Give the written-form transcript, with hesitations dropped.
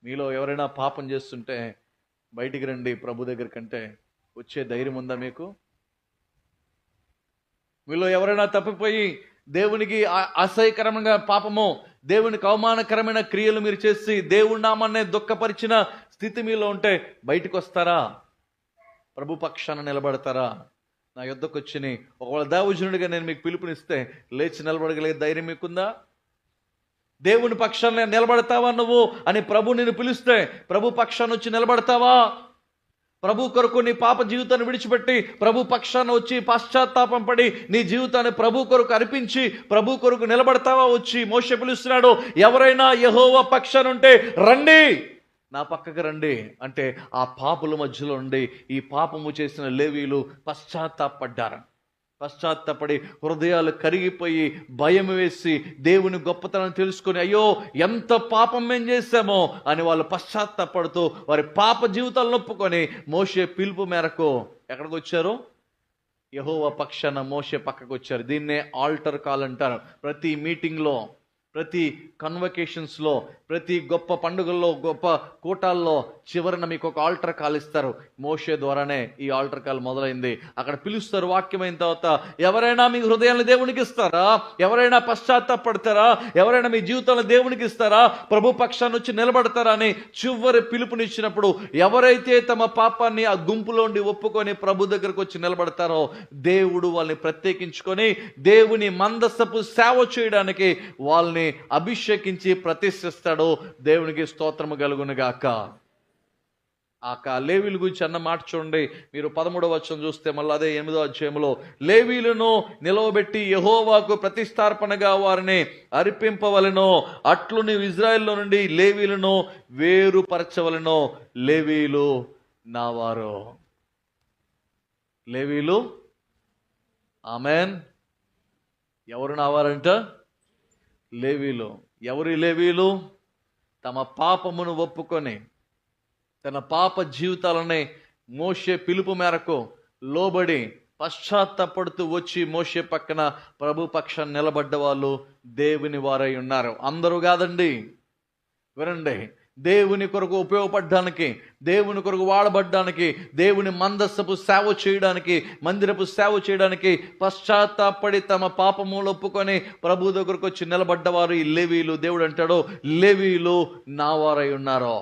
మీలో ఎవరైనా పాపం చేస్తుంటే బయటికి రండి ప్రభు దగ్గర కంటే వచ్చే ధైర్యం ఉందా మీకు? మీలో ఎవరైనా తప్పిపోయి దేవునికి అసహ్యకరమైన పాపము, దేవునికి అవమానకరమైన క్రియలు మీరు చేసి దేవుడి నామాన్నే దుఃఖపరిచిన స్థితి మీలో ఉంటే బయటకు వస్తారా? ప్రభు పక్షాన నిలబడతారా? నా యుద్ధకు వచ్చి ఒకవేళ దైవజనుడిగా నేను మీకు పిలుపునిస్తే లేచి నిలబడగలిగే ధైర్యం మీకుందా? దేవుని పక్షాన నిలబడతావా నువ్వు అని ప్రభు నిన్ను పిలిస్తే ప్రభు పక్షాన వచ్చి నిలబడతావా? ప్రభు కొరకు నీ పాప జీవితాన్ని విడిచిపెట్టి ప్రభు పక్షాన వచ్చి పశ్చాత్తాపం పడి నీ జీవితాన్ని ప్రభు కొరకు అర్పించి ప్రభు కొరకు నిలబడతావా? వచ్చి మోషే పిలుస్తున్నాడు, ఎవరైనా యెహోవా పక్షాన ఉంటే రండి, నా పక్కకు రండి అంటే ఆ పాపుల మధ్యలో ఉండి ఈ పాపము చేసిన లేవీయులు పశ్చాత్తాపడి హృదయాలు కరిగిపోయి భయం వేసి దేవుని గొప్పతనం తెలుసుకొని అయ్యో ఎంత పాపం మేము చేశామో అని వాళ్ళు పశ్చాత్తాపడుతూ వారి పాప జీవితాలను ఒప్పుకొని మోషే పిలుపు మేరకు ఎక్కడికి వచ్చారు? యెహోవా పక్షాన మోషే పక్కకు వచ్చారు. దీన్నే ఆల్టర్ కాల్ అంటారు. ప్రతి మీటింగ్లో, ప్రతి కన్వకేషన్స్లో, ప్రతి గొప్ప పండుగల్లో, గొప్ప కూటాల్లో చివరన మీకు ఒక ఆల్టర్ కాల్ ఇస్తారు. మోషే ద్వారానే ఈ ఆల్టర్ కాల్ మొదలైంది. అక్కడ పిలుస్తారు. వాక్యమైన తర్వాత ఎవరైనా మీ హృదయాన్ని దేవునికి ఇస్తారా? ఎవరైనా పశ్చాత్తాపడతారా? ఎవరైనా మీ జీవితాన్ని దేవునికి ఇస్తారా? ప్రభు పక్షాన్ని వచ్చి నిలబడతారా అని చివరి పిలుపునిచ్చినప్పుడు ఎవరైతే తమ పాపాన్ని ఆ గుంపులోండి ఒప్పుకొని ప్రభు దగ్గరకు వచ్చి నిలబడతారో దేవుడు వాళ్ళని ప్రత్యేకించుకొని దేవుని మందసపు సేవ చేయడానికి వాళ్ళని అభిషేకించి ప్రతిష్ఠిస్తాడు. దేవునికి స్తోత్రము కలుగును గాక. లేవీల గురించి అన్న మాట చూడండి. మీరు 13వ వచనం చూస్తే మళ్ళీ అదే 8వ అధ్యాయంలో, లేవీలను నిలవబెట్టి యెహోవాకు ప్రతిష్టార్పణగా వారిని అర్పింపవలెనో అట్లు నీవు ఇజ్రాయెల్లో నుండి లేవీలను వేరుపరచవలెనో, లేవీలు నావారు. లేవీలు, ఆమెన్. ఎవరు నావారంట? లేవీలు. ఎవరి లేవీలు? తమ పాపమును ఒప్పుకొని తన పాప జీవితాలని మోషే పిలుపు మేరకు లోబడి పశ్చాత్తాపడుతూ వచ్చి మోషే పక్కన ప్రభు పక్షాన్ని నిలబడ్డ వాళ్ళు దేవుని వారై ఉన్నారు. అందరూ కాదండి, వినండి. దేవుని కొరకు ఉపయోగపడడానికి, దేవుని కొరకు వాడబడ్డానికి, దేవుని మందస్సపు సేవ చేయడానికి, మందిరపు సేవ చేయడానికి పశ్చాత్తాపడి తమ పాపములు ఒప్పుకొని ప్రభు దగ్గరకు వచ్చి నిలబడ్డవారు ఈ లేవీలు. దేవుడు అంటాడు, లేవీలు నా వారై ఉన్నారు.